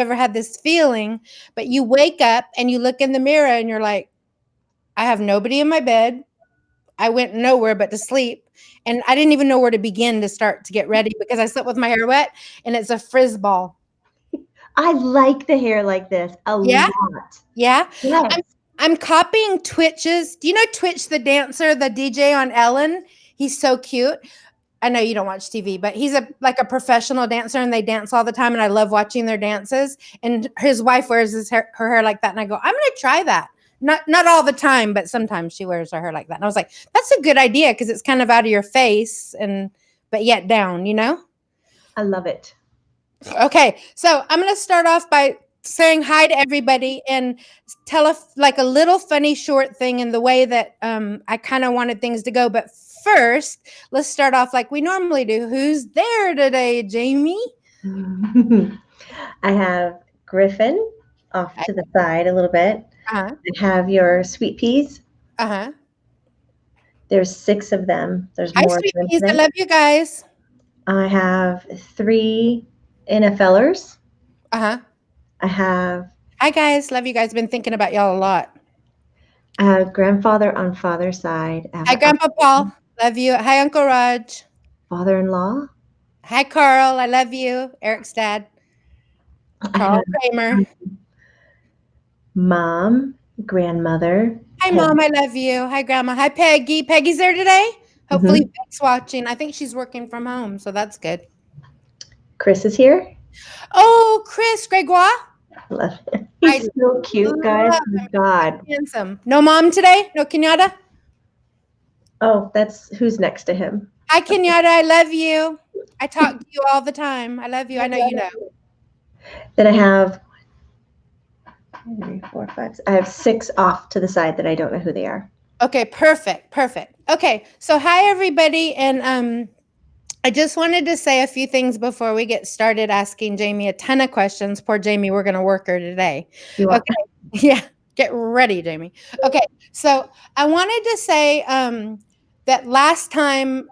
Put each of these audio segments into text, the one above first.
ever had this feeling, but you wake up and you look in the mirror and you're like, I have nobody in my bed. I went nowhere but to sleep. And I didn't even know where to begin to start to get ready because I slept with my hair wet and it's a frizz ball. I like the hair like this a Yeah. lot. Yeah. Yes. I'm copying Twitch's. Do you know Twitch, the dancer, the DJ on Ellen? He's so cute. I know you don't watch TV, but he's like a professional dancer and they dance all the time. And I love watching their dances. And his wife wears her hair like that. And I go, I'm going to try that. Not all the time, but sometimes she wears her hair like that. And I was like, that's a good idea because it's kind of out of your face but yet down, you know? I love it. Okay. So I'm going to start off by saying hi to everybody and tell a little funny short thing in the way that I kind of wanted things to go. But first, let's start off like we normally do. Who's there today, Jamie? I have Griffen off to the side a little bit. Uh-huh. I have your sweet peas. Uh-huh. There's 6 of them. There's Hi, more sweet of them peas. I today. love you guys. I have 3 NFLers. Uh-huh. I have. Hi, guys. Love you guys. Been thinking about y'all a lot. I have grandfather on father's side. Hi, Grandpa Paul. Love you. Hi, Uncle Raj. Father-in-law. Hi, Carl. I love you. Eric's dad. Carl Kramer. Mom, grandmother. Hi, Mom. I love you. Hi, Grandma. Hi, Peggy. Peggy's there today? Hopefully, Peg's watching. I think she's working from home, so that's good. Chris is here. Oh, Chris Gregoire. Love him. He's so cute, guys. Oh, God. Handsome. No mom today? No Kenyatta? Oh, that's who's next to him. Hi, Kenyatta. I love you. I talk to you all the time. I love you. I know you know. Then I have 1, 2, 3, 4, 5. I have 6 off to the side that I don't know who they are. Okay, perfect. Okay, so hi everybody, and I just wanted to say a few things before we get started asking Jamie a ton of questions. Poor Jamie, we're going to work her today. Okay, yeah, get ready, Jamie. Okay, so I wanted to say that last time,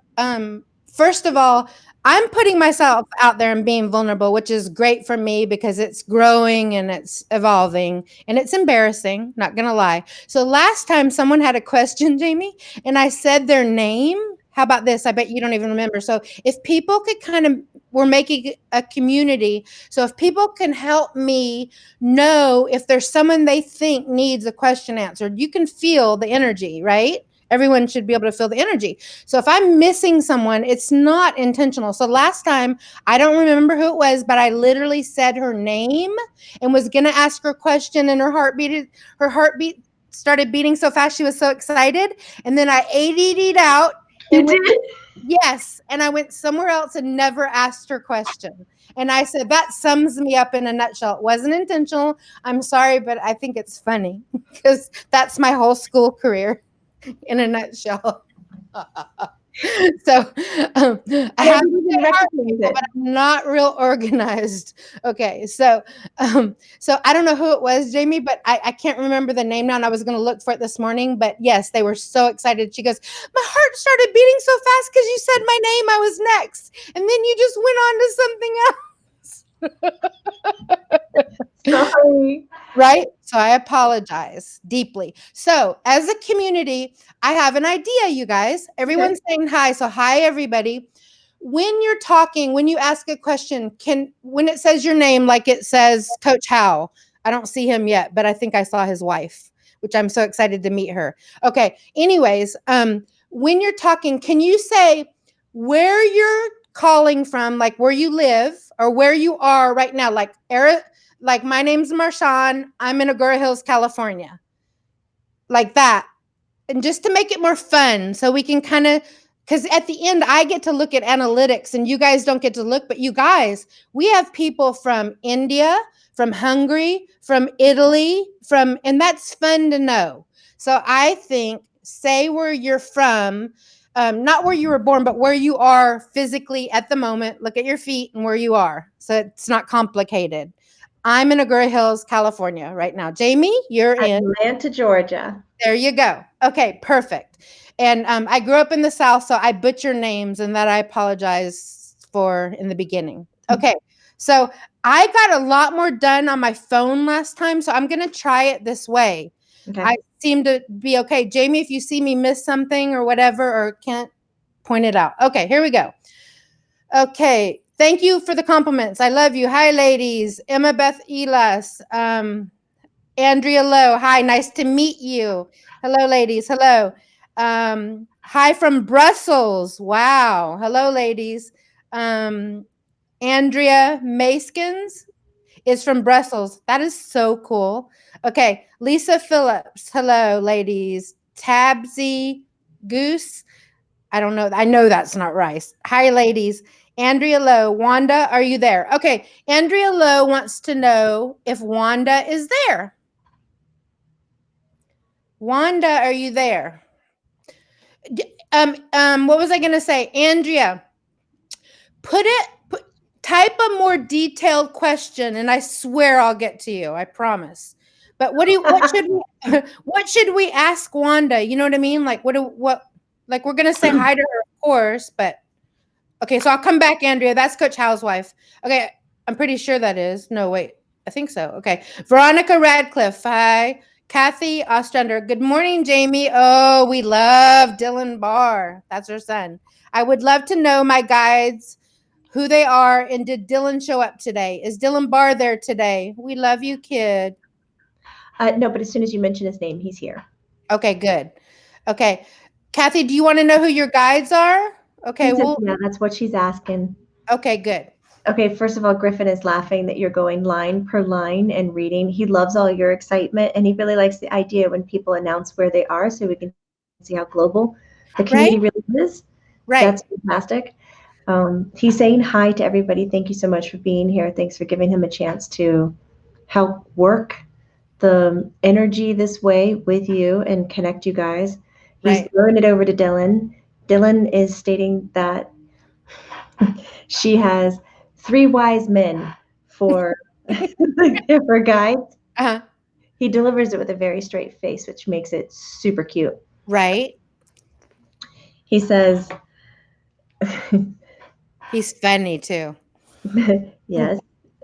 first of all, I'm putting myself out there and being vulnerable, which is great for me because it's growing and it's evolving and it's embarrassing, not going to lie. So last time someone had a question, Jamie, and I said their name. How about this? I bet you don't even remember. So if people could we're making a community. So if people can help me know if there's someone they think needs a question answered, you can feel the energy, right? Everyone should be able to feel the energy. So if I'm missing someone, it's not intentional. So last time, I don't remember who it was, but I literally said her name and was going to ask her a question, and her heartbeat started beating so fast. She was so excited. And then I ADD'd out. You did? Yes. And I went somewhere else and never asked her question. And I said, that sums me up in a nutshell. It wasn't intentional. I'm sorry, but I think it's funny because that's my whole school career in a nutshell. So I have but I'm not real organized. Okay, so I don't know who it was, Jamie, but I can't remember the name now, and I was going to look for it this morning. But yes, they were so excited. She goes, my heart started beating so fast because you said my name. I was next, and then you just went on to something else. Sorry. Right? So I apologize deeply. So as a community, I have an idea, you guys. Everyone's saying hi. So hi, everybody. When you're talking, when you ask a question, when it says your name, like it says Coach Howe, I don't see him yet, but I think I saw his wife, which I'm so excited to meet her. Okay. Anyways, when you're talking, can you say where you're calling from, like where you live or where you are right now? Like my name's Marshawn. I'm in Agoura Hills, California. Like that. And just to make it more fun, so we can kind of, because at the end, I get to look at analytics and you guys don't get to look, but you guys, we have people from India, from Hungary, from Italy, and that's fun to know. So I think, say where you're from, not where you were born, but where you are physically at the moment. Look at your feet and where you are. So it's not complicated. I'm in Agoura Hills, California right now. Jamie, you're in Atlanta, Georgia. There you go. Okay, perfect. And I grew up in the South, so I butcher names, and that I apologize for in the beginning. Okay, So I got a lot more done on my phone last time, so I'm going to try it this way. Okay. I seem to be okay. Jamie, if you see me miss something or whatever, or can't point it out. Okay, here we go. Okay, thank you for the compliments. I love you. Hi, ladies. Emma Beth Elas. Andrea Lowe. Hi, nice to meet you. Hello, ladies. Hello. Hi from Brussels. Wow. Hello, ladies. Andrea Maskins is from Brussels. That is so cool. Okay, Lisa Phillips. Hello, ladies. Tabsy Goose. I don't know. I know that's not rice. Hi, ladies. Andrea Lowe. Wanda, are you there? Okay, Andrea Lowe wants to know if Wanda is there. Wanda, are you there? What was I going to say? Andrea, type a more detailed question, and I swear I'll get to you. I promise. But what should we ask Wanda? You know what I mean? Like like we're gonna say hi to her, of course, but okay, so I'll come back, Andrea. That's Coach Housewife. Okay, I'm pretty sure that is. No, wait. I think so. Okay. Veronica Radcliffe. Hi. Kathy Ostrander. Good morning, Jamie. Oh, we love Dylan Barr. That's her son. I would love to know my guides, who they are, and did Dylan show up today? Is Dylan Barr there today? We love you, kid. No, but as soon as you mention his name, he's here. Okay, good. Okay. Kathy, do you want to know who your guides are? Okay, Yeah, that's what she's asking. Okay, good. Okay, first of all, Griffen is laughing that you're going line per line and reading. He loves all your excitement, and he really likes the idea when people announce where they are so we can see how global the community really is. Right. That's fantastic. He's saying hi to everybody. Thank you so much for being here. Thanks for giving him a chance to help work the energy this way with you and connect you guys. He's throwing it over to Dylan. Dylan is stating that she has 3 wise men for for guides. Uh-huh. He delivers it with a very straight face, which makes it super cute. Right. He says, he's funny too. Yes,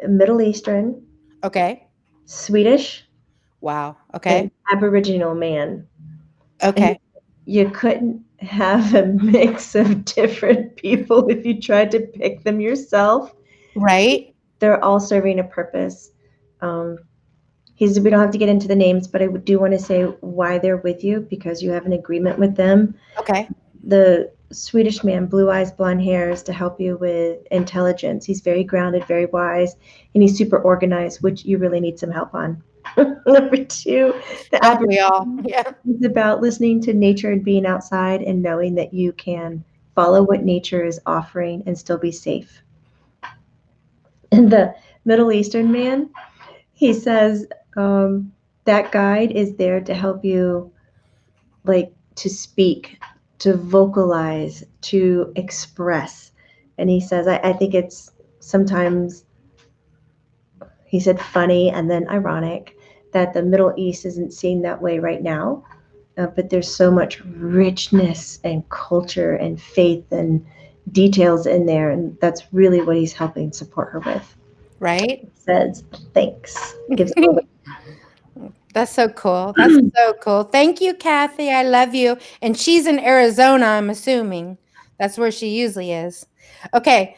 Middle Eastern. Okay. Swedish. Wow. Okay. Aboriginal man. Okay. And you couldn't have a mix of different people if you tried to pick them yourself. Right. They're all serving a purpose. We don't have to get into the names, but I do want to say why they're with you, because you have an agreement with them. Okay. The Swedish man, blue eyes, blonde hair, is to help you with intelligence. He's very grounded, very wise, and he's super organized, which you really need some help on. Number 2, we all? Yeah. It's about listening to nature and being outside and knowing that you can follow what nature is offering and still be safe. And the Middle Eastern man, he says that guide is there to help you, like, to speak, to vocalize, to express. And he says, I think it's sometimes, he said funny and then ironic, that the Middle East isn't seen that way right now. But there's so much richness and culture and faith and details in there. And that's really what he's helping support her with. Right. He says, thanks. That's so cool. That's so cool. Thank you, Kathy. I love you. And she's in Arizona, I'm assuming. That's where she usually is. Okay.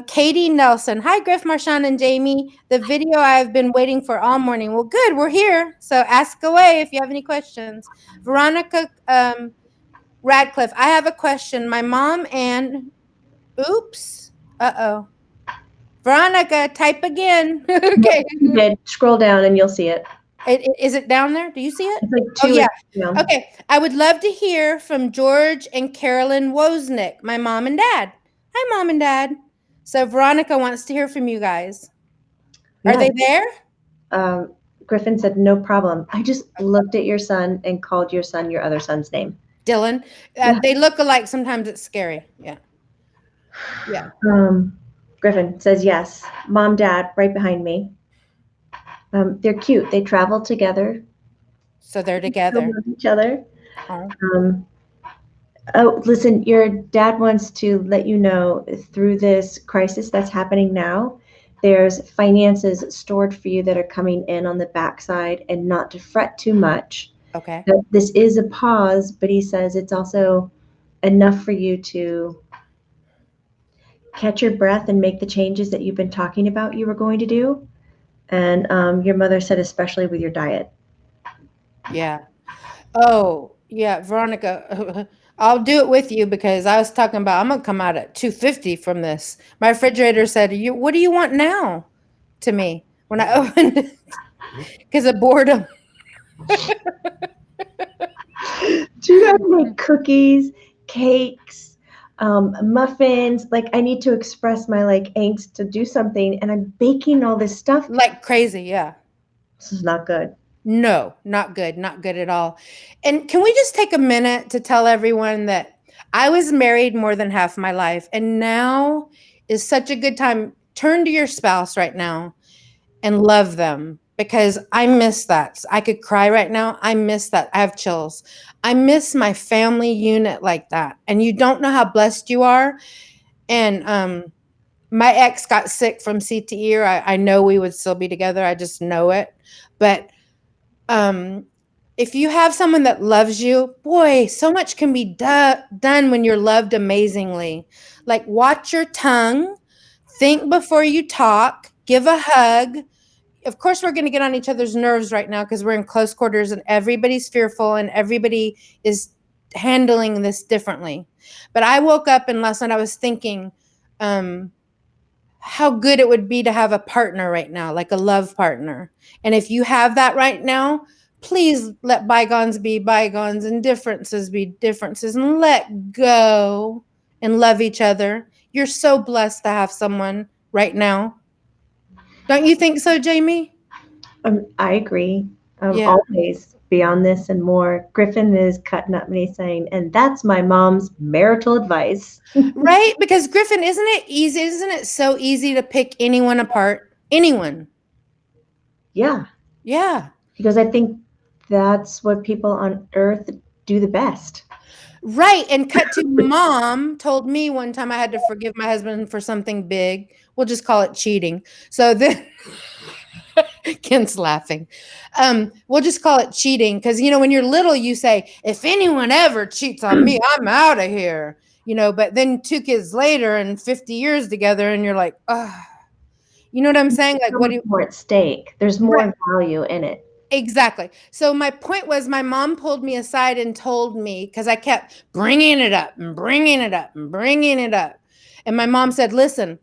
Katie Nelson. Hi, Griff, Marshawn, and Jamie. The video I've been waiting for all morning. Well, good. We're here. So ask away if you have any questions. Veronica Radcliffe. I have a question. My mom and oops. Uh-oh. Veronica, type again. Okay. Scroll down and you'll see it. Is it down there? Do you see it? It's like 2. Oh, yeah. Okay. I would love to hear from George and Carolyn Wozniak, my mom and dad. Hi, Mom and Dad. So Veronica wants to hear from you guys. Are they there? Griffen said, no problem. I just looked at your son and called your son your other son's name. Dylan. They look alike. Sometimes it's scary. Yeah. Yeah. Griffen says, yes. Mom, Dad, right behind me. They're cute. They travel together. So they're together. They love each other. Oh, listen, your dad wants to let you know, through this crisis that's happening now, there's finances stored for you that are coming in on the backside, and not to fret too much. Okay. That this is a pause, but he says it's also enough for you to catch your breath and make the changes that you've been talking about you were going to do. And your mother said, especially with your diet. Yeah. Oh, yeah, Veronica, I'll do it with you because I was talking about I'm gonna come out at 250 from this. My refrigerator said, "You, what do you want now?" to me when I opened it because of boredom. Do you guys make cookies, cakes, muffins? Like, I need to express my like angst to do something, and I'm baking all this stuff. Like crazy, yeah. This is not good. No, not good, not good at all. And can we just take a minute to tell everyone that I was married more than half my life, and now is such a good time. Turn to your spouse right now and love them because I miss that. I could cry right now. I miss that. I have chills. I miss my family unit like that. And you don't know how blessed you are. And my ex got sick from CTE, or I know we would still be together. I just know it. But um, if you have someone that loves you, boy, so much can be done when you're loved amazingly. Like, watch your tongue, think before you talk, give a hug. Of course, we're going to get on each other's nerves right now because we're in close quarters and everybody's fearful and everybody is handling this differently. But I woke up and last night I was thinking, um, how good it would be to have a partner right now, like a love partner. And if you have that right now, please let bygones be bygones and differences be differences and let go and love each other. You're so blessed to have someone right now. Don't you think so, Jamie? I agree. Yeah. Always beyond this and more. Griffen is cutting up me saying, and that's my mom's marital advice. Right? Because Griffen, isn't it easy? Isn't it so easy to pick anyone apart? Anyone. Yeah. Yeah. Because I think that's what people on earth do the best. Right. And cut to mom told me one time I had to forgive my husband for something big. We'll just call it cheating. So then Ken's laughing. We'll just call it cheating because when you're little, you say, if anyone ever cheats on me, I'm out of here. But then 2 kids later and 50 years together, and you're like, oh, you know what I'm saying? Like, So what much do you more at stake. There's right. more value in it. Exactly. So my point was my mom pulled me aside and told me because I kept bringing it up and bringing it up and bringing it up. And my mom said, listen,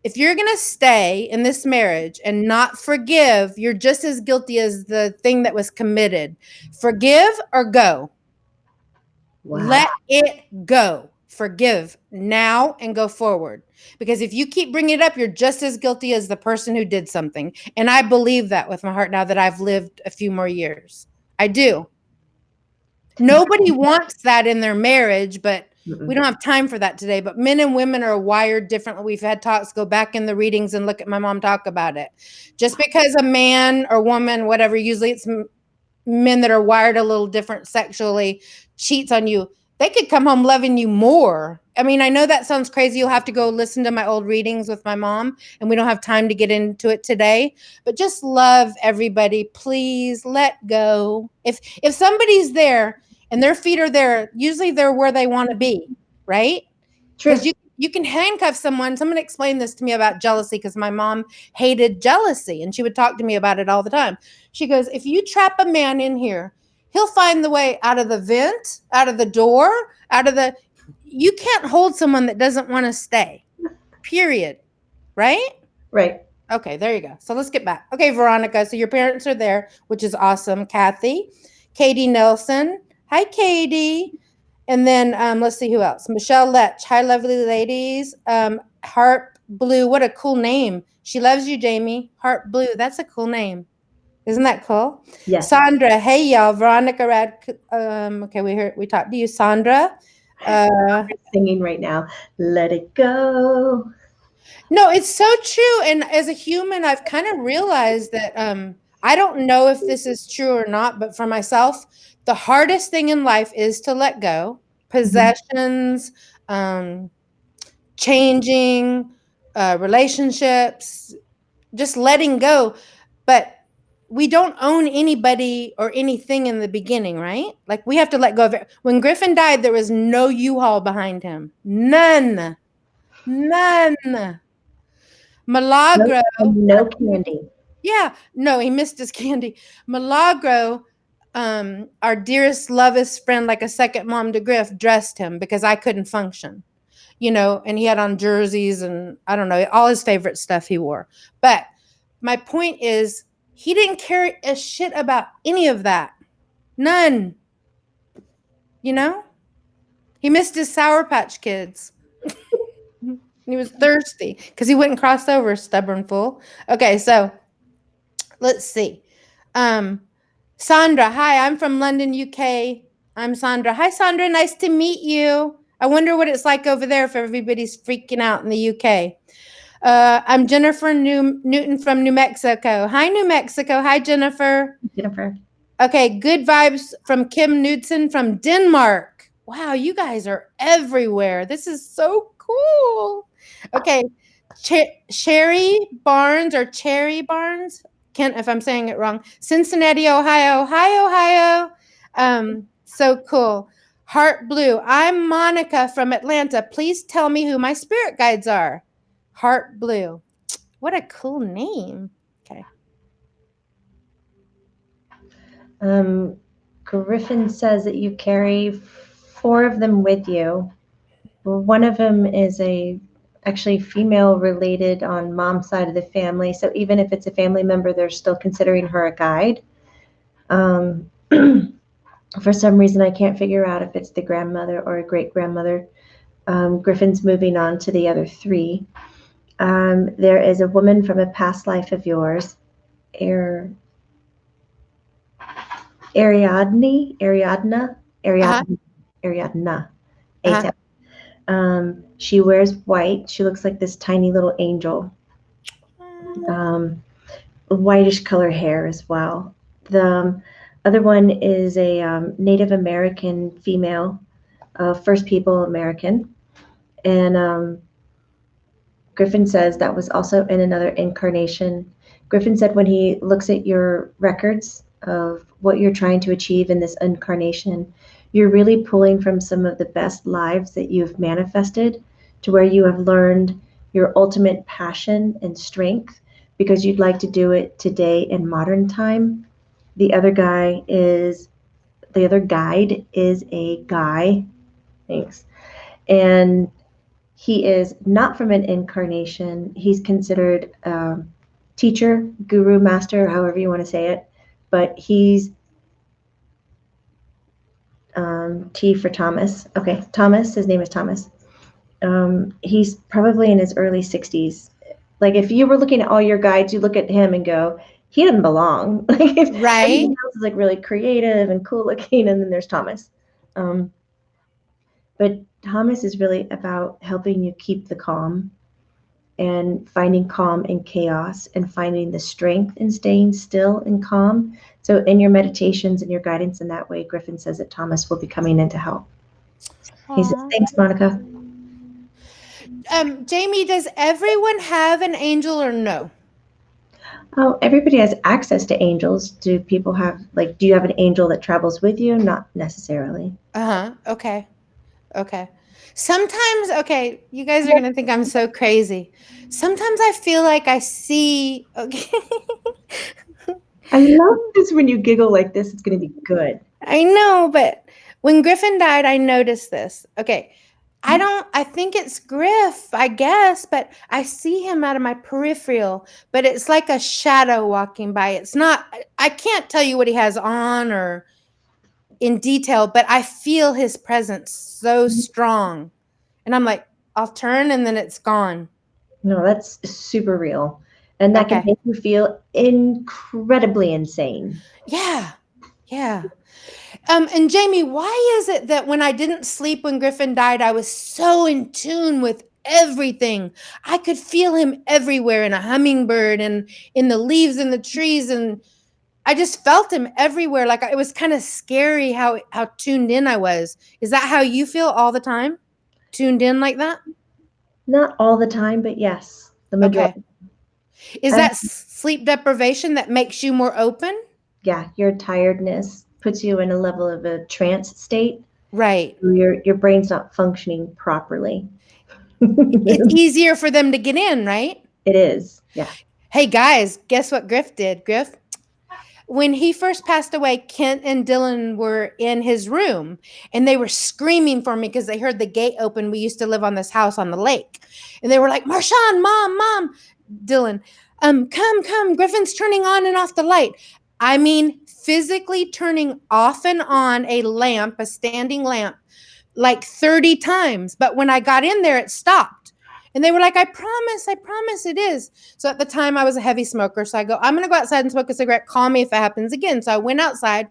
if you're going to stay in this marriage and not forgive, you're just as guilty as the thing that was committed. Forgive or go. Wow. Let it go. Forgive now and go forward. Because if you keep bringing it up, you're just as guilty as the person who did something. And I believe that with my heart now that I've lived a few more years. I do. Nobody wants that in their marriage, but we Mm-mm. don't have time for that today. But men and women are wired differently. We've had talks, go back in the readings and look at my mom talk about it. Just because a man or woman, whatever, usually it's men that are wired a little different sexually, cheats on you, they could come home loving you more. I mean, I know that sounds crazy. You'll have to go listen to my old readings with my mom, and we don't have time to get into it today. But just love everybody. Please let go. If somebody's there and their feet are there, usually they're where they want to be, right? Because True. you can handcuff someone. Someone explained this to me about jealousy because my mom hated jealousy and she would talk to me about it all the time. She goes, if you trap a man in here, he'll find the way out of the vent, out of the door, out of the. You can't hold someone that doesn't want to stay, period. Right? Right. Okay, there you go. So let's get back. Okay, Veronica. So your parents are there, which is awesome. Kathy, Katie Nelson. Hi, Katie. And then let's see who else. Michelle Letch. Hi, lovely ladies. Heart Blue. What a cool name. She loves you, Jamie. Heart Blue. That's a cool name. Isn't that cool? Yes. Sandra. Hey, y'all. Veronica Rad. Okay, we talked to you, Sandra. Singing right now. Let it go. No, it's so true. And as a human, I've kind of realized that I don't know if this is true or not, but for myself, the hardest thing in life is to let go. Possessions, um, changing, relationships. just letting go. But we don't own anybody or anything in the beginning, right? Like we have to let go of it. When Griffen died, there was no U-Haul behind him. None. None. No, Milagro. no candy. Yeah, no, he missed his candy. Milagro, our dearest, lovest friend, like a second mom to Griff, dressed him because I couldn't function, and he had on jerseys and I don't know, all his favorite stuff he wore. But my point is, he didn't care a shit about any of that. None. You know? He missed his Sour Patch Kids. He was thirsty because he wouldn't cross over, stubborn fool. Okay, so let's see. Sandra, hi, I'm from London, UK. I'm Sandra. Hi, Sandra, nice to meet you. I wonder what it's like over there if everybody's freaking out in the UK. I'm Jennifer Newton from New Mexico. Hi, New Mexico. Hi, Jennifer. Jennifer. Okay, good vibes from Kim Knudsen from Denmark. Wow, you guys are everywhere. This is so cool. Okay, Cherry Barnes or Cherry Barnes, Kent, if I'm saying it wrong. Cincinnati, Ohio. Hi, Ohio. So cool. Heart Blue. I'm Monica from Atlanta. Please tell me who my spirit guides are. Heart Blue. What a cool name. Okay. Griffen says that you carry 4 of them with you. One of them is actually female related on mom's side of the family. So even if it's a family member, they're still considering her a guide. For some reason, I can't figure out if it's the grandmother or a great grandmother. Griffen's moving on to the other 3. There is a woman from a past life of yours, Ariadna. She wears white. She looks like this tiny little angel. Whitish color hair as well. The other one is a Native American female, First People American. And Griffen says that was also in another incarnation. Griffen said when he looks at your records of what you're trying to achieve in this incarnation, you're really pulling from some of the best lives that you've manifested to where you have learned your ultimate passion and strength because you'd like to do it today in modern time. The other guide is a guy. Thanks. And he is not from an incarnation. He's considered teacher, guru, master, however you want to say it. But he's T for Thomas. Okay, Thomas. His name is Thomas. He's probably in his early 60s. Like if you were looking at all your guides, you look at him and go, he doesn't belong. Like right. Everything else is like really creative and cool looking, and then there's Thomas. But Thomas is really about helping you keep the calm and finding calm in chaos and finding the strength in staying still and calm. So in your meditations and your guidance in that way, Griffen says that Thomas will be coming in to help. He says, thanks, Monica. Jamie, does everyone have an angel or no? Oh, everybody has access to angels. Do people have, do you have an angel that travels with you? Not necessarily. Okay. Sometimes, okay, you guys are going to think I'm so crazy. Sometimes I feel like I see, okay. I love this when you giggle like this. It's going to be good. I know, but when Griffen died, I noticed this. Okay. I think it's Griff, I guess, but I see him out of my peripheral, but it's like a shadow walking by. It's not, I can't tell you what he has on or in detail, but I feel his presence so strong. And I'm like, I'll turn and then it's gone. No, that's super real. And that can make you feel incredibly insane. Yeah. And Jamie, why is it that when I didn't sleep when Griffen died, I was so in tune with everything? I could feel him everywhere, in a hummingbird and in the leaves in the trees, and I just felt him everywhere. Like it was kind of scary how tuned in I was. Is that how you feel all the time? Tuned in like that? Not all the time, but yes, the majority. Is And that sleep deprivation that makes you more open? yeah, your tiredness puts you in a level of a trance state. Right. Your brain's not functioning properly. It's It easier for them to get in, right? is. Yeah. Hey guys, guess what Griff did? Griff, when he first passed away, Kent and Dylan were in his room and they were screaming for me because they heard the gate open. We used to live on this house on the lake. And they were like, Marshawn, mom, Dylan, come. Griffin's turning on and off the light. I mean, physically turning off and on a lamp, a standing lamp, like 30 times. But when I got in there, it stopped. And they were like, I promise it is. So at the time, I was a heavy smoker. So I go, I'm going to go outside and smoke a cigarette. Call me if it happens again. So I went outside.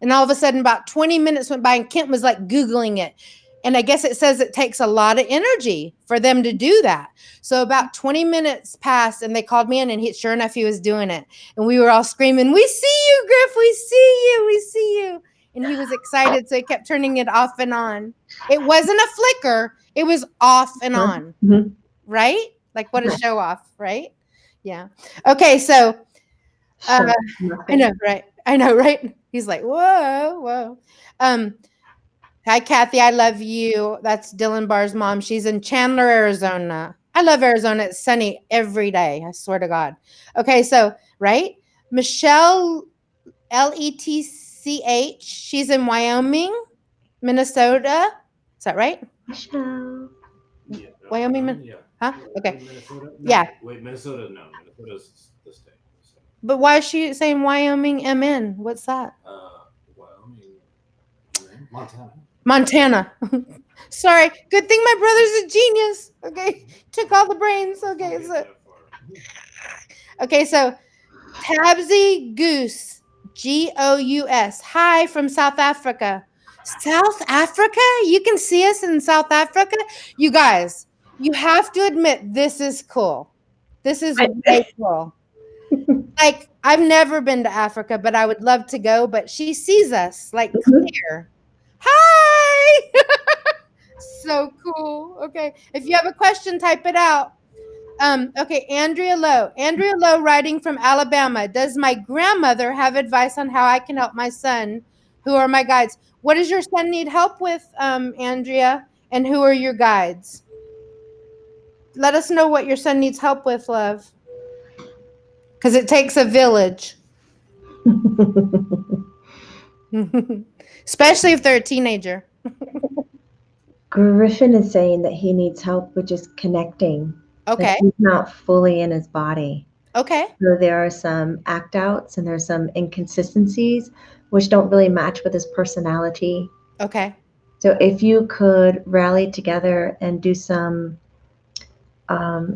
And all of a sudden, about 20 minutes went by, and Kent was like Googling it. And I guess it says it takes a lot of energy for them to do that. So about 20 minutes passed, and they called me in, and sure enough, he was doing it. And we were all screaming, we see you, Griff, we see you. And he was excited, so he kept turning it off and on. It wasn't a flicker. It was off and on, Mhm. right? Like what a show off, right? Yeah. Okay, so Show I nothing. know, right? He's like, whoa. Hi, Kathy. I love you. That's Dylan Barr's mom. She's in Chandler, Arizona. I love Arizona. It's sunny every day. I swear to God. Okay, so, right? Michelle, Letch. She's in Wyoming, Minnesota. Is that right? Michelle. Yeah, Wyoming, yeah. huh? Okay. Minnesota? No, Yeah. Wait, Minnesota? No, Minnesota's the state. But why is she saying Wyoming MN? What's that? Wyoming, Montana. Montana. Sorry. Good thing my brother's a genius. Okay. Took all the brains. Okay, so Tabsy Goose, Gous. Hi from South Africa. South Africa? You can see us in South Africa? You guys, you have to admit this is cool. This is way cool. Like, I've never been to Africa, but I would love to go. But she sees us like clear. Hi. So cool. Okay. If you have a question, type it out. Okay, Andrea Lowe writing from Alabama. Does my grandmother have advice on how I can help my son? Who are my guides? What does your son need help with, Andrea? And who are your guides? Let us know what your son needs help with, love. Because it takes a village. Especially if they're a teenager. Griffen is saying that he needs help with just connecting. Okay. Like he's not fully in his body. Okay. So there are some act outs and there's some inconsistencies which don't really match with his personality. Okay. So if you could rally together and do some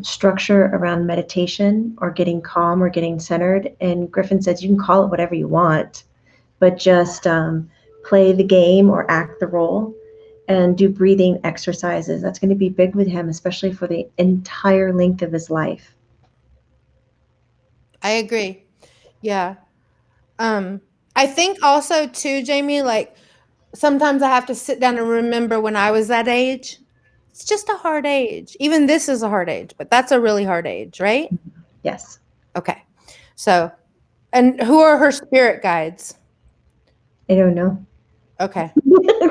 structure around meditation or getting calm or getting centered, and Griffen says you can call it whatever you want, but just play the game or act the role and do breathing exercises. That's going to be big with him, especially for the entire length of his life. I agree. Yeah. I think also too, Jamie, like sometimes I have to sit down and remember when I was that age. It's just a hard age. Even this is a hard age, but that's a really hard age, right? Yes. Okay. So, and who are her spirit guides? I don't know. Okay.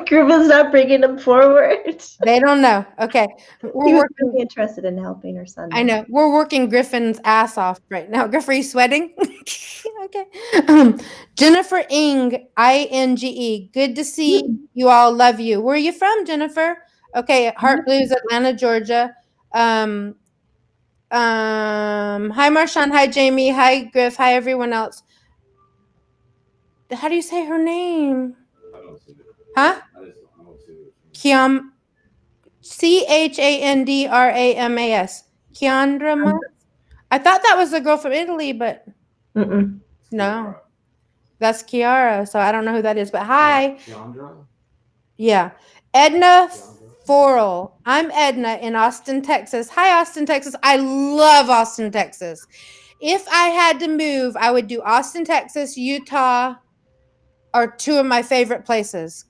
Griffen's not bringing them forward. They don't know. Okay. He We're was working. really interested in helping her son. I know. We're working Griffin's ass off right now. Griff, are you sweating? Okay. Jennifer Inge. Good to see you all. Love you. Where are you from, Jennifer? Okay. Heart Blues, Atlanta, Georgia. Hi, Marshawn. Hi, Jamie. Hi, Griff. Hi, everyone else. How do you say her name? I don't see it. Huh? I don't see it. Kiam. Chandramas. Kiandra. I thought that was the girl from Italy, but Mm-mm. no. That's Kiara. So I don't know who that is, but hi. Chandra? Yeah. Edna Forel. I'm Edna in Austin, Texas. Hi, Austin, Texas. I love Austin, Texas. If I had to move, I would do Austin, Texas, Utah, are two of my favorite places.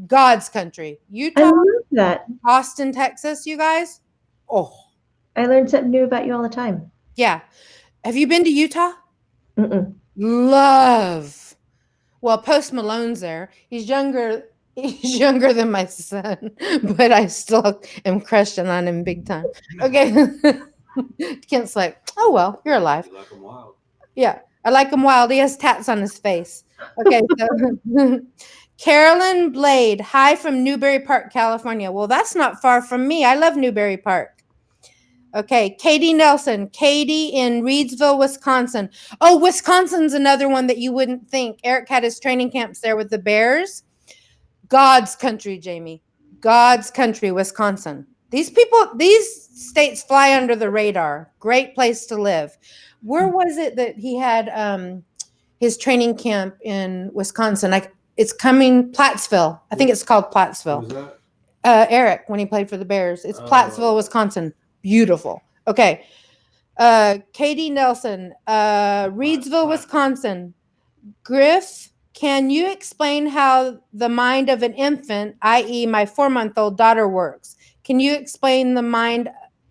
God's country. I Utah, love that. Austin, Texas, you guys. Oh, I learned something new about you all the time. Yeah. Have you been to Utah? Mm-mm. Love. Well, Post Malone's there. He's younger. He's younger than my son, but I still am crushing on him big time. Okay. Kent's like, oh well, you're alive. You like them wild. Yeah, I like him wild. He has tats on his face. Okay, so Carolyn Blade, hi from Newberry Park, California. Well, that's not far from me. I love Newberry Park. Okay, Katie Nelson, Katie in Reedsville, Wisconsin. Oh, Wisconsin's another one that you wouldn't think. Eric had his training camps there with the Bears. God's country, Jamie. God's country, Wisconsin. These people, these states fly under the radar. Great place to live. Where was it that he had his training camp in Wisconsin? Like it's coming Plattsville. I think it's called What Plattsville. was that? Eric when he played for the Bears. It's Oh. Plattsville, Wisconsin. Beautiful. Okay. Katie Nelson, Reedsville, Wisconsin. Griff, can you explain how the mind of an infant, i.e., my 4-month-old daughter, works? Can you explain the mind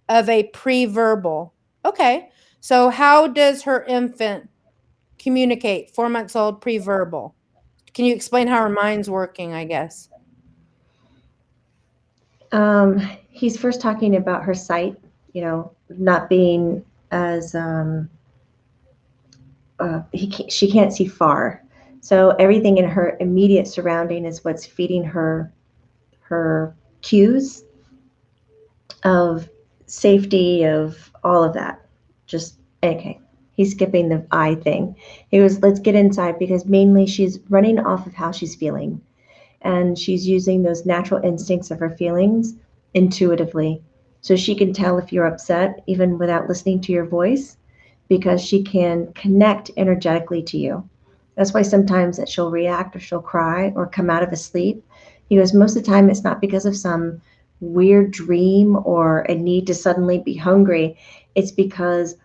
of a pre-verbal? Okay. So how does her infant communicate? 4 months old, pre-verbal. Can you explain how her mind's working, I guess? He's first talking about her sight, not being as she can't see far. So everything in her immediate surrounding is what's feeding her cues of safety, of all of that. Just okay. He's skipping the eye thing. He was, let's get inside because mainly she's running off of how she's feeling. And she's using those natural instincts of her feelings intuitively. So she can tell if you're upset even without listening to your voice because she can connect energetically to you. That's why sometimes that she'll react or she'll cry or come out of a sleep. He goes, most of the time it's not because of some weird dream or a need to suddenly be hungry. It's because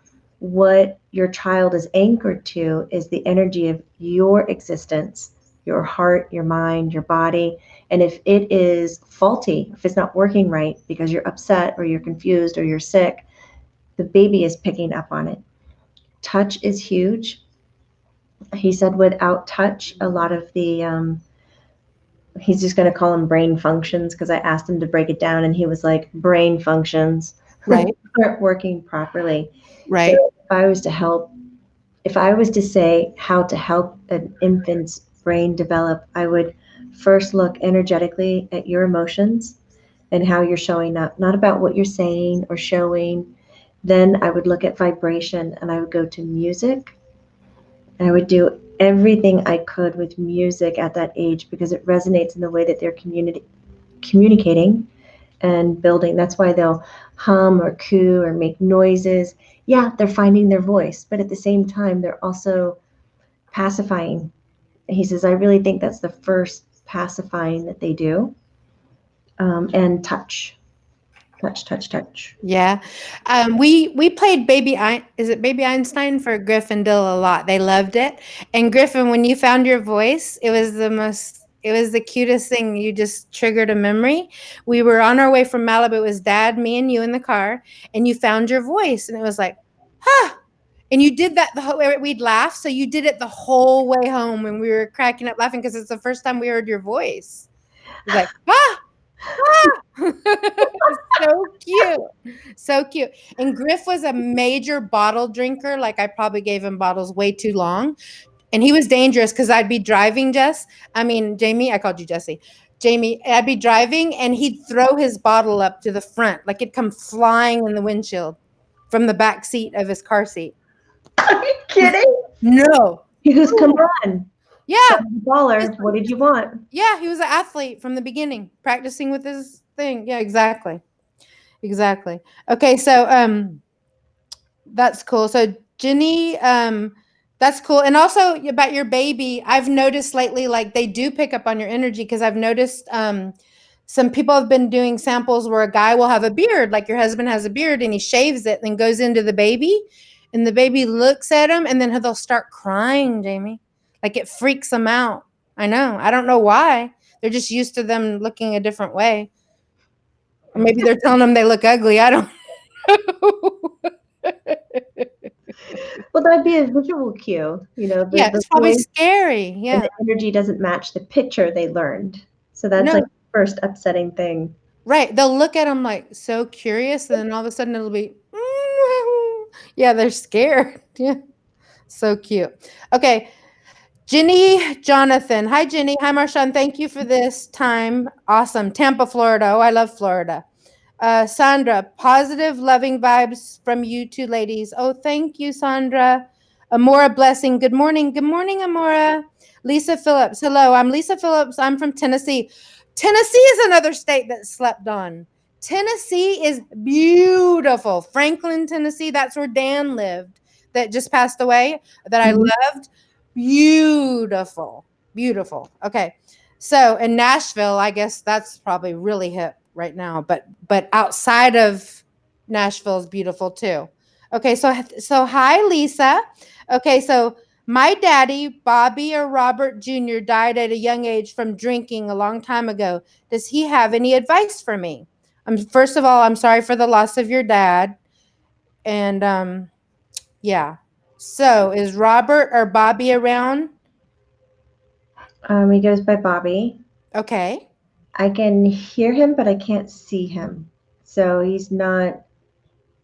what your child is anchored to is the energy of your existence, your heart, your mind, your body. And if it is faulty, if it's not working right because you're upset or you're confused or you're sick, the baby is picking up on it. Touch is huge. He said without touch, a lot of the, he's just going to call them brain functions because I asked him to break it down and he was like, brain functions Right. aren't working properly. Right. So if I was to say how to help an infant's brain develop, I would first look energetically at your emotions and how you're showing up, not about what you're saying or showing. Then I would look at vibration and I would go to music. I would do everything I could with music at that age because it resonates in the way that they're communicating and building. That's why they'll hum or coo or make noises. Yeah, they're finding their voice, but at the same time, they're also pacifying. He says, I really think that's the first pacifying that they do. And touch. Yeah. We played is it Baby Einstein for Griffin Dill a lot. They loved it. And Griffin, when you found your voice, it was the cutest thing. You just triggered a memory. We were on our way from Malibu. It was Dad, me, and you in the car, and you found your voice, and it was like, huh. And you did that the whole way. We'd laugh, so you did it the whole way home, and we were cracking up laughing because it's the first time we heard your voice. It was like, ah. So cute. So cute. And Griff was a major bottle drinker. Like I probably gave him bottles way too long. And he was dangerous because I'd be driving, Jamie, I called you Jesse. Jamie, I'd be driving and he'd throw his bottle up to the front, like it'd come flying in the windshield from the back seat of his car seat. Are you kidding? No. He goes, come on. Yeah. Baller, what did you want? Yeah, he was an athlete from the beginning, practicing with his thing. Yeah, exactly. Okay, so that's cool. So Jenny, that's cool. And also about your baby, I've noticed lately, like they do pick up on your energy because I've noticed some people have been doing samples where a guy will have a beard, like your husband has a beard, and he shaves it and goes into the baby, and the baby looks at him, and then they'll start crying, Jamie. Like it freaks them out. I know. I don't know why. They're just used to them looking a different way. Or maybe they're telling them they look ugly. I don't know. Well, that'd be a visual cue, Yeah, the it's probably voice scary. and Yeah. the energy doesn't match the picture they learned. So that's like No, the first upsetting thing. right. They'll look at them like so curious, and then all of a sudden it'll be, yeah, they're scared. Yeah. So cute. Okay. Ginny Jonathan. Hi, Ginny. Hi, Marshawn. Thank you for this time. Awesome. Tampa, Florida. Oh, I love Florida. Sandra, positive, loving vibes from you two ladies. Oh, thank you, Sandra. Amora Blessing. Good morning. Good morning, Amora. Lisa Phillips. Hello, I'm Lisa Phillips. I'm from Tennessee. Tennessee is another state that slept on. Tennessee is beautiful. Franklin, Tennessee. That's where Dan lived, that just passed away, that I Mhm. loved. Beautiful. Beautiful. Okay. So in Nashville, I guess that's probably really hip right now, but outside of Nashville is beautiful too. Okay, so hi Lisa. Okay, so my daddy, Bobby or Robert Jr., died at a young age from drinking a long time ago. Does he have any advice for me? First of all, I'm sorry for the loss of your dad. And yeah. So is Robert or Bobby around? He goes by Bobby. Okay. I can hear him, but I can't see him. So he's not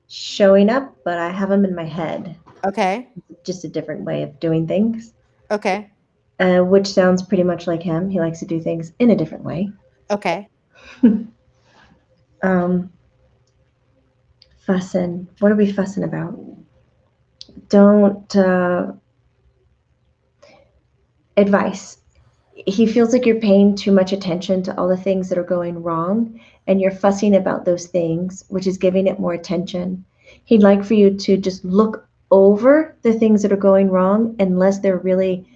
showing up, but I have him in my head. Okay. Just a different way of doing things, Okay. which sounds pretty much like him. He likes to do things in a different way. Okay. Um, fussing. What are we fussing about? Don't advice. He feels like you're paying too much attention to all the things that are going wrong, and you're fussing about those things, which is giving it more attention. He'd like for you to just look over the things that are going wrong, unless they're really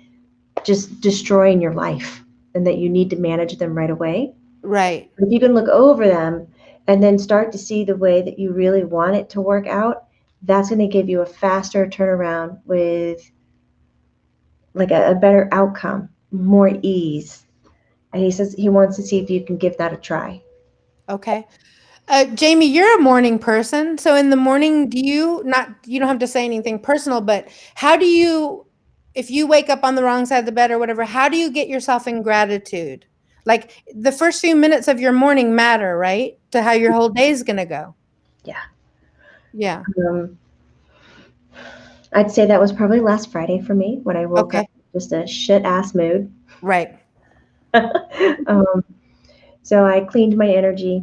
just destroying your life and that you need to manage them right away. Right. If you can look over them and then start to see the way that you really want it to work out, that's going to give you a faster turnaround with like a better outcome, more ease. And he says he wants to see if you can give that a try. Okay. Jamie, you're a morning person. So in the morning, you don't have to say anything personal, but how do you, if you wake up on the wrong side of the bed or whatever, how do you get yourself in gratitude? Like the first few minutes of your morning matter, right? To how your whole day is going to go. Yeah. Yeah. Um, I'd say that was probably last Friday for me when I woke up Okay. just a shit ass mood. Right. um, so I cleaned my energy,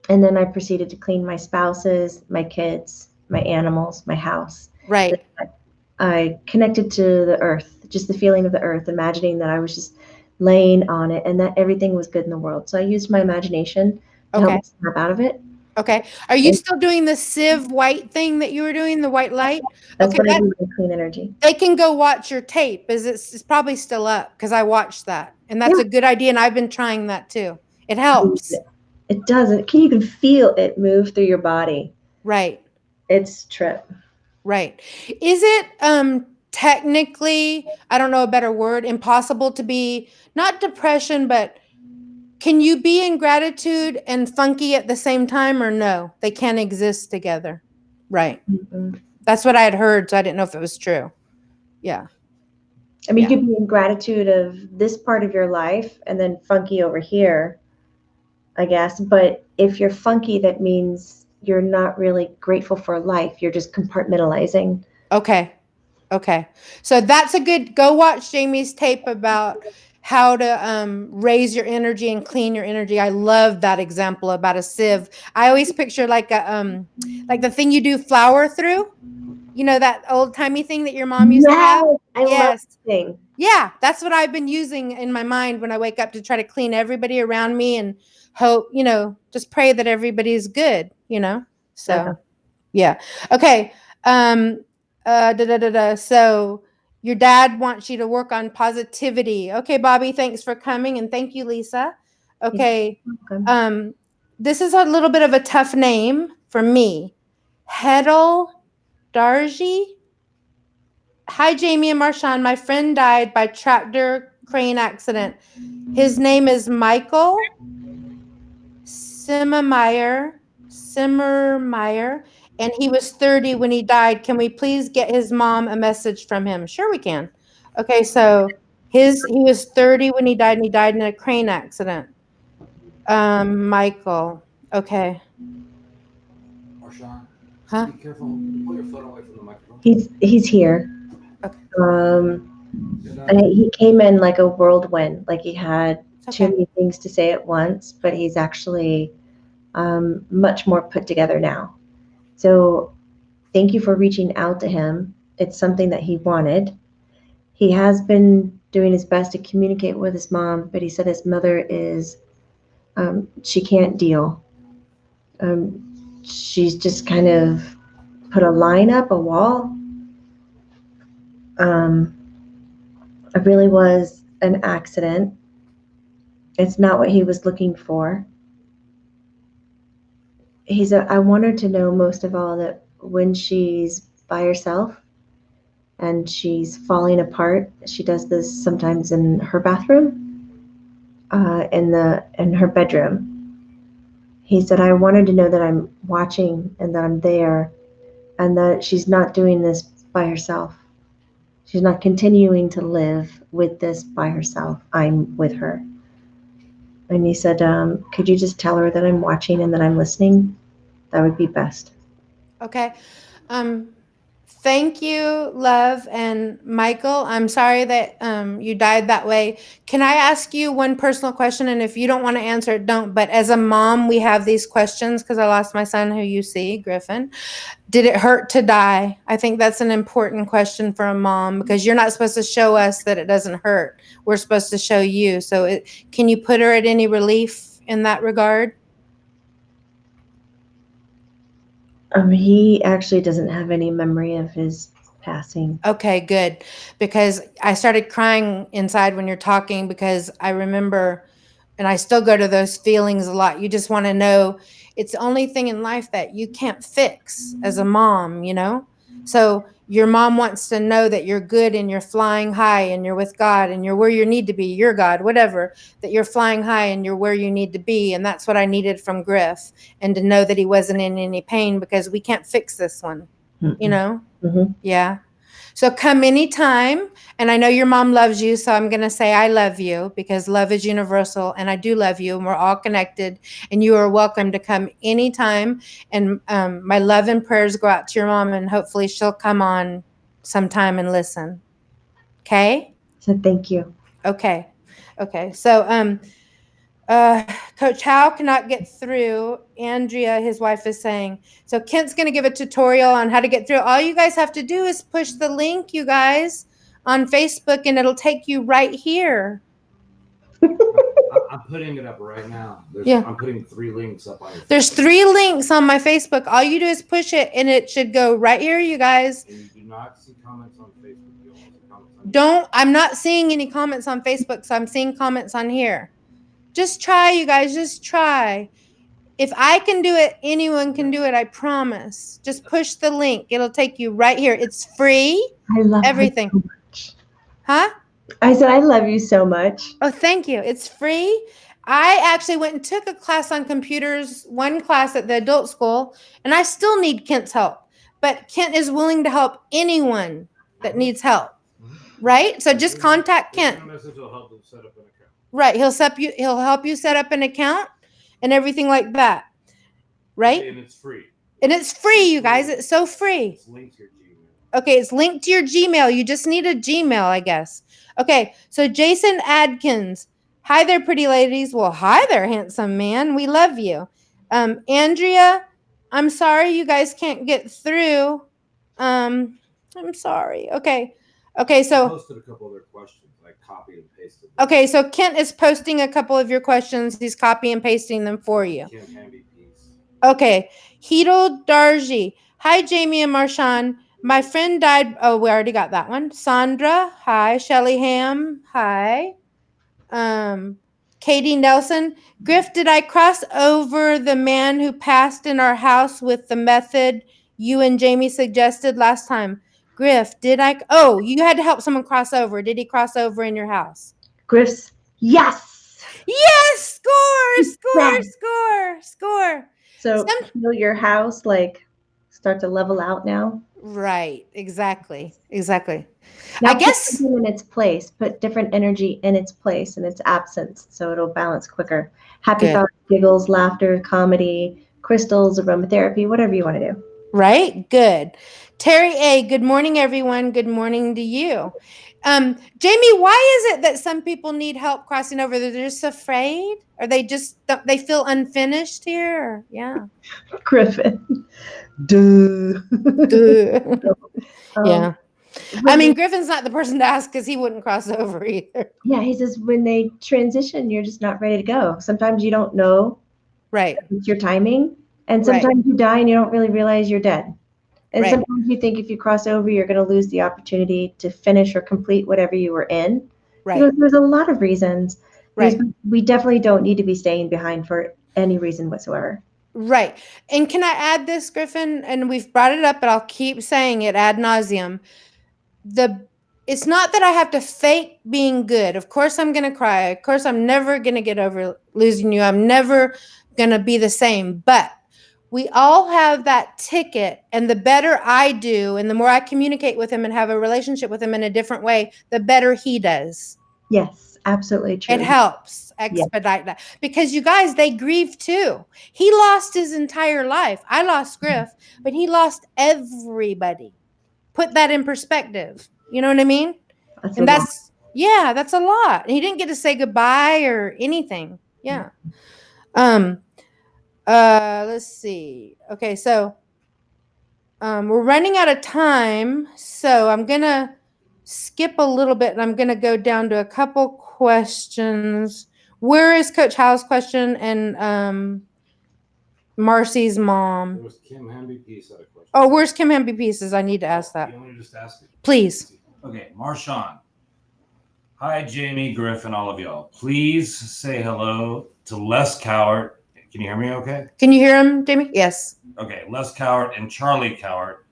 and then I proceeded to clean my spouses, my kids, my animals, my house. Right. I connected to the earth, just the feeling of the earth, imagining that I was just laying on it and that everything was good in the world. So I used my imagination to help Okay. me snap out of it. Okay. Are you And still doing the sieve white thing that you were doing, the white light? that's Okay, what I do with clean energy. they can go watch your tape. It's probably still up because I watched that. And that's Yeah. a good idea. And I've been trying that too. It helps. It does. You can feel it move through your body. Right. It's trip. Right. Is it technically, I don't know a better word, impossible to be not depression, but can you be in gratitude and funky at the same time or no? They can't exist together. Right. Mm-mm. That's what I had heard, so I didn't know if it was true. Yeah. I mean, Yeah. you could be in gratitude of this part of your life and then funky over here, I guess. But if you're funky, that means you're not really grateful for life. You're just compartmentalizing. Okay. Okay. So that's a good go watch Jamie's tape about how to raise your energy and clean your energy. I love that example about a sieve. I always picture like the thing you do flour through. You know that old-timey thing that your mom used to Yes, have? I love Yes. this thing. Yeah, that's what I've been using in my mind when I wake up to try to clean everybody around me and hope, just pray that everybody's good. Uh-huh. So yeah. Okay. Um, So your dad wants you to work on positivity. Okay, Bobby, thanks for coming and thank you, Lisa. You're Okay. welcome. This is a little bit of a tough name for me. Hedel Darji. Hi, Jamie and Marshawn. My friend died by tractor crane accident. His name is Michael Simmermeyer, and he was 30 when he died. Can we please get his mom a message from him? Sure, we can. Okay, so he was 30 when he died, and he died in a crane accident. Michael. Okay. Marshawn, Huh? be careful. Pull your phone away from the microphone. He's here. Okay. He came in like a whirlwind, like he had It's too okay. many things to say at once, but he's actually much more put together now. So thank you for reaching out to him. It's something that he wanted. He has been doing his best to communicate with his mom, but he said his mother is, she can't deal. She's just kind of put a line up, a wall. It really was an accident. It's not what he was looking for. I want her to know most of all that when she's by herself and she's falling apart, she does this sometimes in her bathroom, in her bedroom. He said, I want her to know that I'm watching and that I'm there and that she's not doing this by herself. She's not continuing to live with this by herself. I'm with her. And he said, could you just tell her that I'm watching and that I'm listening? That would be best. Okay. Thank you, love. And Michael, I'm sorry that you died that way. Can I ask you one personal question? And if you don't want to answer it, don't. But as a mom, we have these questions because I lost my son, who you see, Griffen. Did it hurt to die? I think that's an important question for a mom because you're not supposed to show us that it doesn't hurt. We're supposed to show you. So can you put her at any relief in that regard? He actually doesn't have any memory of his passing. Okay, good. Because I started crying inside when you're talking because I remember, and I still go to those feelings a lot. You just want to know it's the only thing in life that you can't fix as a mom, you know? So your mom wants to know that you're good and you're flying high and you're with God and you're where you need to be, your God, whatever, that you're flying high and you're where you need to be. And that's what I needed from Griff, and to know that he wasn't in any pain because we can't fix this one, you know? Mm-hmm. Yeah. So come anytime. And I know your mom loves you. So I'm going to say I love you because love is universal. And I do love you. And we're all connected. And you are welcome to come anytime. And my love and prayers go out to your mom. And hopefully she'll come on sometime and listen. Okay? So thank you. Okay. Okay. So Coach Howe cannot get through. Andrea, his wife, is saying. So Kent's going to give a tutorial on how to get through. All you guys have to do is push the link, you guys, on Facebook, and it'll take you right here. I'm putting it up right now. Yeah. I'm putting 3 links up on your There's Facebook. 3 links on my Facebook. All you do is push it, and it should go right here, you guys. And you do not see comments on Facebook. You only see comments on I'm not seeing any comments on Facebook, so I'm seeing comments on here. Just try, you guys. Just try. If I can do it, anyone can do it. I promise. Just push the link. It'll take you right here. It's free. I love Everything. you so much. Huh? I said, I love you so much. Oh, thank you. It's free. I actually went and took a class on computers, one class at the adult school, and I still need Kent's help. But Kent is willing to help anyone that needs help. Right? So just contact Kent. Send a message will help them set up an account. Right. He'll help you set up an account and everything like that. Right? And it's free. And it's free, you guys. It's so free. It's linked to your Gmail. Okay, it's linked to your Gmail. You just need a Gmail, I guess. Okay, so Jason Adkins. Hi there, pretty ladies. Well, hi there, handsome man. We love you. Andrea, I'm sorry you guys can't get through. I'm sorry. Okay, so I posted a couple other questions. I copied and pasted them. okay, so Kent is posting a couple of your questions. He's copy and pasting them for you. Kent Hamby piece. Okay, Heedle Darji. Hi, Jamie and Marshawn. My friend died. Oh, we already got that one. Sandra. Hi. Shelly Ham. Hi. Katie Nelson. Griff, did I cross over the man who passed in our house with the method you and Jamie suggested last time? Griff, did I? Oh, you had to help someone cross over. Did he cross over in your house? Griff's, yes. Yes! Score! Score! Score! Score! So heal your house, like start to level out now. Right. Exactly. Exactly. Now I put guess. something in its place, put different energy in its place in its absence, so it'll balance quicker. Happy Good. thoughts, giggles, laughter, comedy, crystals, aromatherapy, whatever you want to do. Right? Good. Terry A., good morning, everyone. Good morning to you. Jamie, why is it that some people need help crossing over? They're just afraid? Or they feel unfinished here? Yeah. Griffen. Duh. Yeah. When I mean, Griffin's not the person to ask because he wouldn't cross over either. yeah, he says when they transition, you're just not ready to go. Sometimes you don't know Right. it's your timing, and Right. sometimes you die and you don't really realize you're dead. And Right. sometimes you think if you cross over, you're going to lose the opportunity to finish or complete whatever you were in. Right. Because there's a lot of reasons. Right. We definitely don't need to be staying behind for any reason whatsoever. Right. And can I add this, Griffin? And we've brought it up, but I'll keep saying it ad nauseum. It's not that I have to fake being good. Of course, I'm going to cry. Of course, I'm never going to get over losing you. I'm never going to be the same. But we all have that ticket. And the better I do, and the more I communicate with him and have a relationship with him in a different way, the better he does. Yes, absolutely true. It helps expedite that because you guys, they grieve too. He lost his entire life. I lost Griff, but he lost everybody. Put that in perspective. You know what I mean? That's And a lot. that's a lot. He didn't get to say goodbye or anything. Yeah. Let's see. Okay, so we're running out of time, so I'm gonna skip a little bit and I'm gonna go down to a couple questions. Where is Coach Howe's question and Marcy's There mom? was Kim Hamby Peace had a question. Oh, where's Kim Hamby Pieces? I need to ask that. You want me to just ask it? Please. Okay, Marshawn. Hi, Jamie, Griff, and all of y'all. Please say hello to Les Cowart. Can you hear me okay? Can you hear him, Jamie? Yes. Okay, Les Cowart and Charlie Cowart,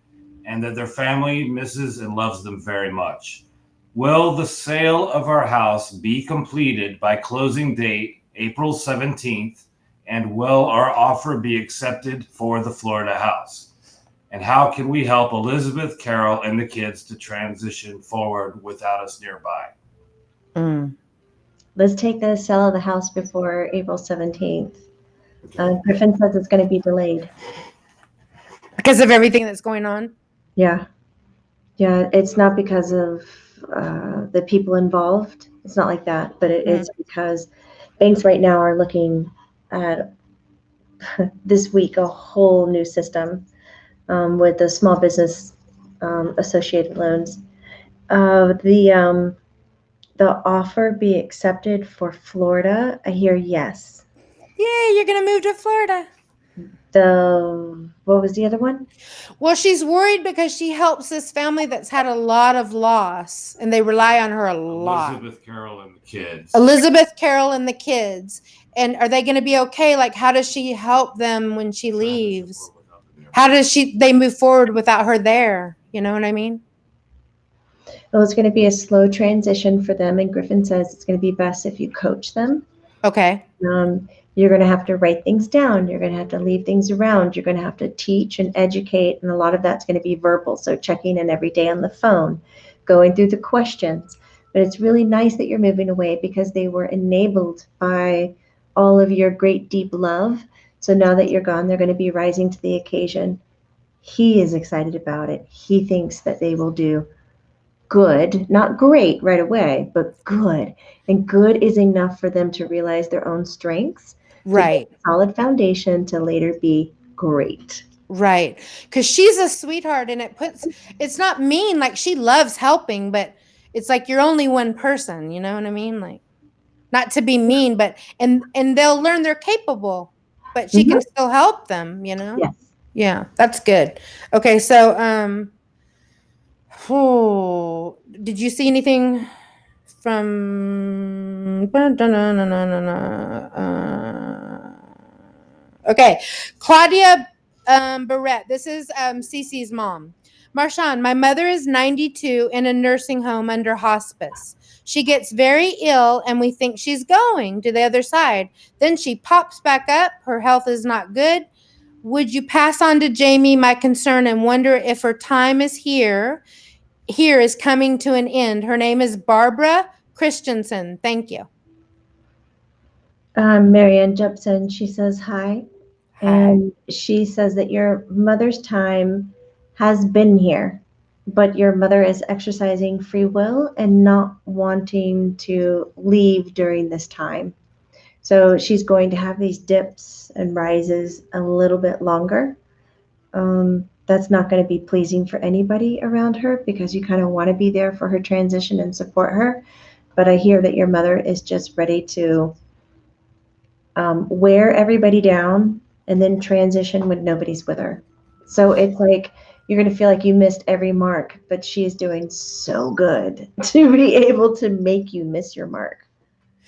and that their family misses and loves them very much. Will the sale of our house be completed by closing date April 17th? And will our offer be accepted for the Florida house? And how can we help Elizabeth, Carol, and the kids to transition forward without us nearby? Let's take the sale of the house before April 17th. Griffen says it's going to be delayed. Because of everything that's going on? Yeah. Yeah, it's not because of the people involved. It's not like that, but it's because banks right now are looking at this week a whole new system with the small business associated loans. The offer be accepted for Florida. I hear yes. Yeah, you're going to move to Florida. What was the other one? Well, she's worried because she helps this family that's had a lot of loss and they rely on her a lot. Elizabeth, Carol, and the kids. Elizabeth, Carol, and the kids. And are they going to be okay? Like, how does she help them when she leaves? How does they move forward without her there? You know what I mean? Well, it's going to be a slow transition for them. And Griffen says it's going to be best if you coach them. Okay. You're going to have to write things down. You're going to have to leave things around. You're going to have to teach and educate. And a lot of that's going to be verbal. So checking in every day on the phone, going through the questions. But it's really nice that you're moving away because they were enabled by all of your great deep love. So now that you're gone, they're going to be rising to the occasion. He is excited about it. He thinks that they will do good, not great right away, but good. And good is enough for them to realize their own strengths. Right. To get a solid foundation to later be great. Right. Because she's a sweetheart and it's not mean. Like, she loves helping, but it's like you're only one person. You know what I mean? Like, not to be mean, but and they'll learn they're capable, but she can still help them, you know? Yes. Yeah, that's good. Okay, so did you see anything from okay, Claudia Barrett. This is Cece's mom. Marshawn, my mother is 92 in a nursing home under hospice. She gets very ill and we think she's going to the other side. Then she pops back up. Her health is not good. would you pass on to Jamie my concern and wonder if her time is here is coming to an end? Her name is Barbara Christensen. Thank you. MaryAnn jumps in. She says hi. Hi. And she says that your mother's time has been here, but your mother is exercising free will and not wanting to leave during this time. So she's going to have these dips and rises a little bit longer. That's not going to be pleasing for anybody around her because you kind of want to be there for her transition and support her. But I hear that your mother is just ready to wear everybody down and then transition when nobody's with her. So it's like you're going to feel like you missed every mark, but she is doing so good to be able to make you miss your mark.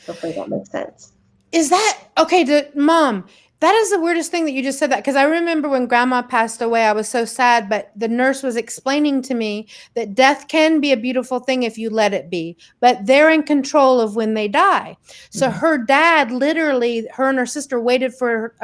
Hopefully that makes sense. Is that okay? Mom, that is the weirdest thing that you just said that, because I remember when Grandma passed away, I was so sad, but the nurse was explaining to me that death can be a beautiful thing if you let it be, but they're in control of when they die. So her dad, literally, her and her sister waited for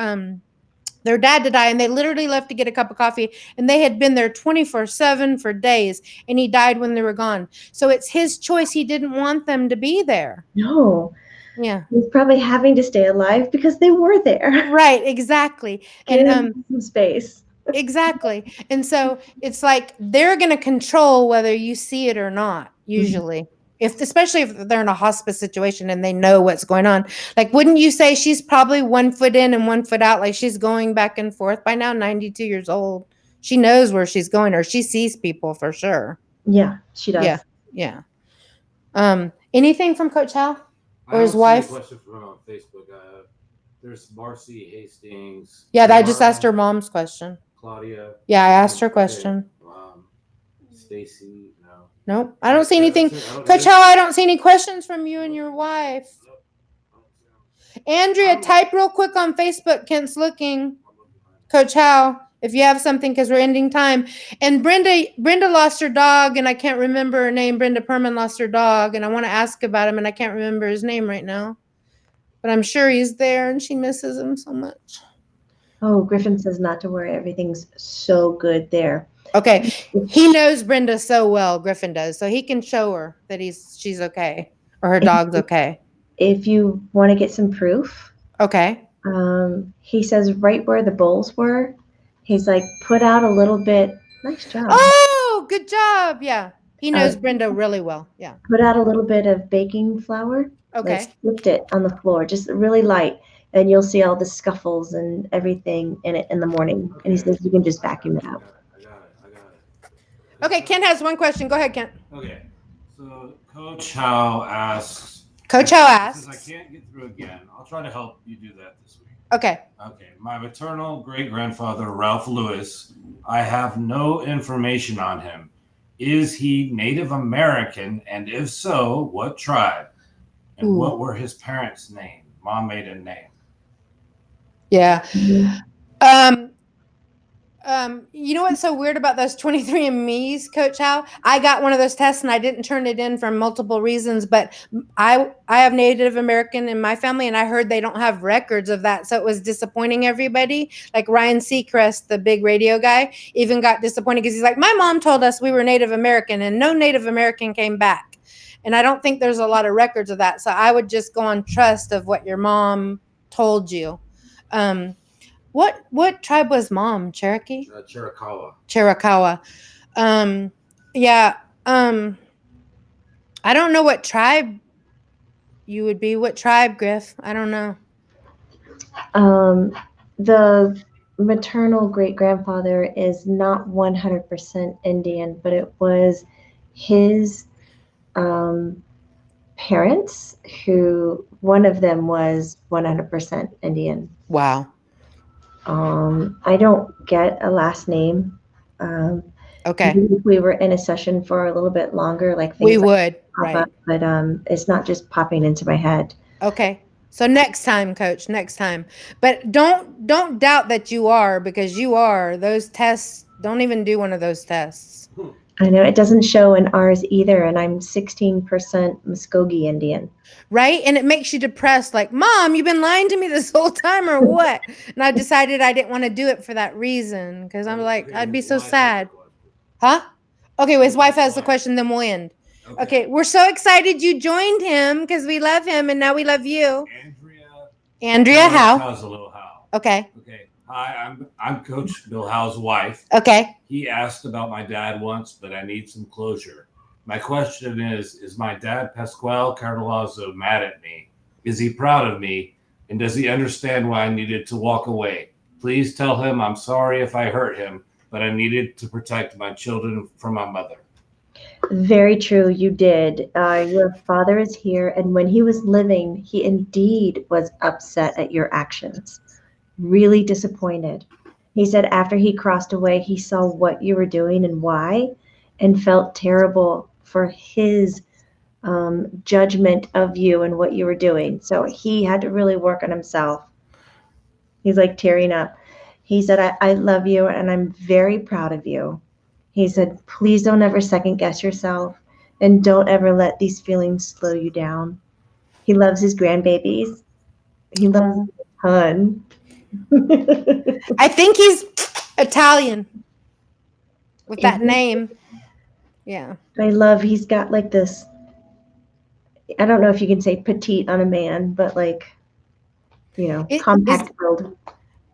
their dad to die, and they literally left to get a cup of coffee, and they had been there 24/7 for days, and he died when they were gone. So it's his choice. He didn't want them to be there. No. Yeah. He's probably having to stay alive because they were there. Right, exactly. Give And him some space. exactly. And so it's like they're going to control whether you see it or not, usually. Especially if they're in a hospice situation and they know what's going on. Like, wouldn't you say she's probably 1 foot in and 1 foot out, like she's going back and forth by now, 92 years old. She knows where she's going, or she sees people for sure. Yeah, she does. Yeah. Anything from Coach Hal or his I don't wife? see a question from him on Facebook. There's Marcy Hastings. Yeah, I just asked her mom's question. Claudia. Yeah, I asked her question. Stacy, no. Nope, I don't see anything. Coach Hal, I don't see any questions from you and your wife. Andrea, type real quick on Facebook. Kent's looking. Coach Hal, if you have something, because we're ending time. And Brenda lost her dog, and I can't remember her name. Brenda Perman lost her dog, and I want to ask about him, and I can't remember his name right now. But I'm sure he's there, and she misses him so much. Oh, Griffen says not to worry. Everything's so good there. Okay. He knows Brenda so well, Griffen does, so he can show her that she's okay, or her dog's okay. If you want to get some proof. Okay. He says right where the bowls were, he's like, put out a little bit. Nice job. Oh, good job. Yeah. He knows Brenda really well. Yeah. Put out a little bit of baking flour. Okay. Like, slipped it on the floor, just really light. And you'll see all the scuffles and everything in it in the morning. Okay. And he says you can just vacuum it out. I got it. Okay, Kent has one question. Go ahead, Kent. Okay. So Coach Hal asks. Coach Hal asks. Since I can't get through again, I'll try to help you do that this week. Okay. Okay. My maternal great-grandfather, Ralph Lewis, I have no information on him. Is he Native American? And if so, what tribe? And what were his parents' name? Mom maiden name. Yeah. You know what's so weird about those 23andMe's, Coach Hal? I got one of those tests and I didn't turn it in for multiple reasons, but I have Native American in my family, and I heard they don't have records of that, so it was disappointing everybody. Like Ryan Seacrest, the big radio guy, even got disappointed because he's like, my mom told us we were Native American, and no Native American came back. And I don't think there's a lot of records of that, so I would just go on trust of what your mom told you. What tribe was mom? Cherokee? Chiricahua. Yeah. I don't know what tribe you would be. What tribe, Griff? I don't know. The maternal great-grandfather is not 100% Indian, but it was his parents who, one of them was 100% Indian. Wow. I don't get a last name. Okay. If we were in a session for a little bit longer, like things we would, like right? Up, but it's not just popping into my head. Okay. So next time, Coach, next time. But don't doubt that you are, because you are. Those tests, don't even do one of those tests. I know it doesn't show in ours either, and I'm 16% Muskogee Indian. Right? And it makes you depressed, like, Mom, you've been lying to me this whole time or what? And I decided I didn't want to do it for that reason because I'm like, I'd be so sad. Huh? Okay, well, his wife has the question, then we'll end. Okay, we're so excited you joined him because we love him and now we love you. Andrea Howe. How's a little Howe? Okay. Okay. Hi, I'm Coach Bill Howe's wife. Okay. He asked about my dad once, but I need some closure. My question is my dad Pasquale Cardilazzo mad at me? Is he proud of me? And does he understand why I needed to walk away? Please tell him I'm sorry if I hurt him, but I needed to protect my children from my mother. Very true, you did. Your father is here, and when he was living, he indeed was upset at your actions, really disappointed. He said after he crossed away, he saw what you were doing and why, and felt terrible for his judgment of you and what you were doing. So he had to really work on himself. He's like tearing up. He said, I love you, and I'm very proud of you. He said, please don't ever second guess yourself and don't ever let these feelings slow you down. He loves his grandbabies. He loves them a ton. I think he's Italian with that name. Yeah. He's got like this, I don't know if you can say petite on a man, but like, compact build.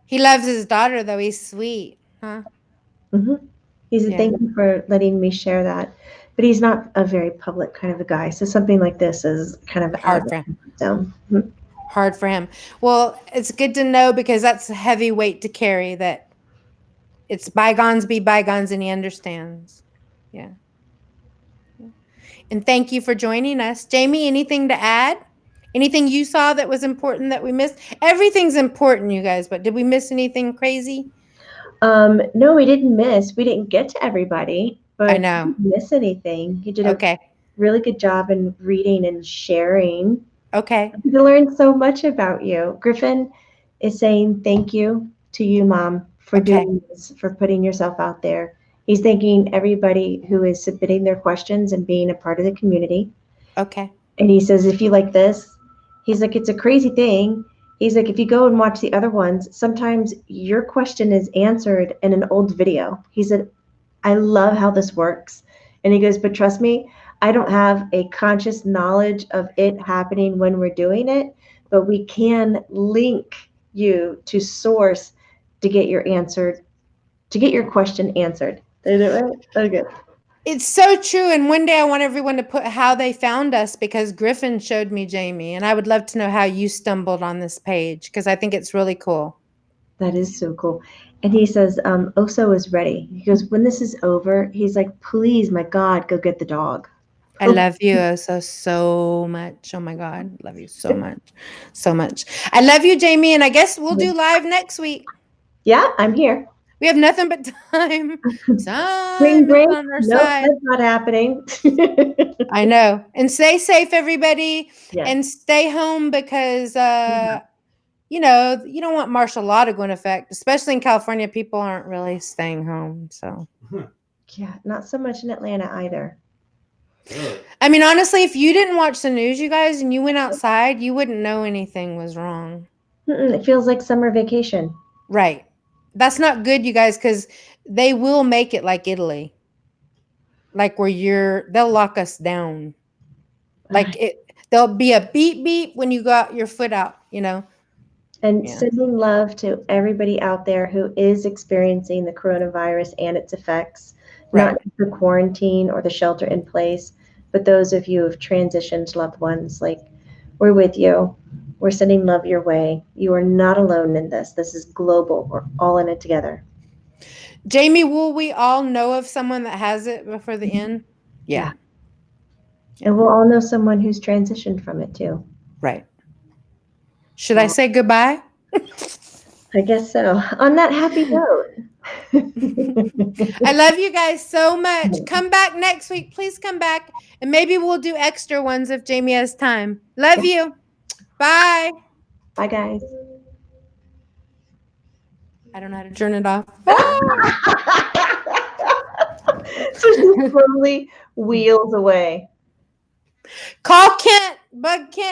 He loves his daughter though. He's sweet. Huh? Mm-hmm. He said, thank you for letting me share that. But he's not a very public kind of a guy. So something like this is kind of hard for him. Mm-hmm. Hard for him. Well, it's good to know because that's a heavy weight to carry, that it's bygones be bygones and he understands. Yeah. And thank you for joining us. Jamie, anything to add? Anything you saw that was important that we missed? Everything's important, you guys, but did we miss anything crazy? No, we didn't miss. We didn't get to everybody, but I know. We didn't miss anything. You did a really good job in reading and sharing. Okay. We learned so much about you. Griffen is saying thank you to you, Mom, for doing this, for putting yourself out there. He's thanking everybody who is submitting their questions and being a part of the community. Okay. And he says, if you like this, he's like, it's a crazy thing. He's like, if you go and watch the other ones, sometimes your question is answered in an old video. He said, I love how this works. And he goes, but trust me, I don't have a conscious knowledge of it happening when we're doing it, but we can link you to source to get your question answered. Did I do it right? Okay. It's so true. And one day I want everyone to put how they found us, because Griffen showed me Jamie, and I would love to know how you stumbled on this page, because I think it's really cool. That is so cool. And he says, Oso is ready. He goes, when this is over, he's like, please, my God, go get the dog. I love you, Oso, so much. Oh my God. Love you so much. So much. I love you, Jamie. And I guess we'll do live next week. Yeah, I'm here. We have nothing but time. Spring break? On our nope, side. That's not happening. I know. And stay safe, everybody. Yes. And stay home because, you don't want martial law to go into effect, especially in California. People aren't really staying home. So, yeah, not so much in Atlanta either. I mean, honestly, if you didn't watch the news, you guys, and you went outside, you wouldn't know anything was wrong. It feels like summer vacation. Right. That's not good, you guys, because they will make it like Italy. Like where they'll lock us down. Like there'll be a beep beep when you got your foot out, And sending love to everybody out there who is experiencing the coronavirus and its effects, not the quarantine or the shelter in place, but those of you who've transitioned loved ones. Like, we're with you. We're sending love your way. You are not alone in this. This is global. We're all in it together. Jamie, will we all know of someone that has it before the end? Yeah. And we'll all know someone who's transitioned from it too. Right. Should I say goodbye? I guess so. On that happy note. I love you guys so much. Come back next week. Please come back. And maybe we'll do extra ones if Jamie has time. Love you. Bye. Bye, guys. I don't know how to turn it off. So she slowly wheels away. Call Kent. Bug Kent.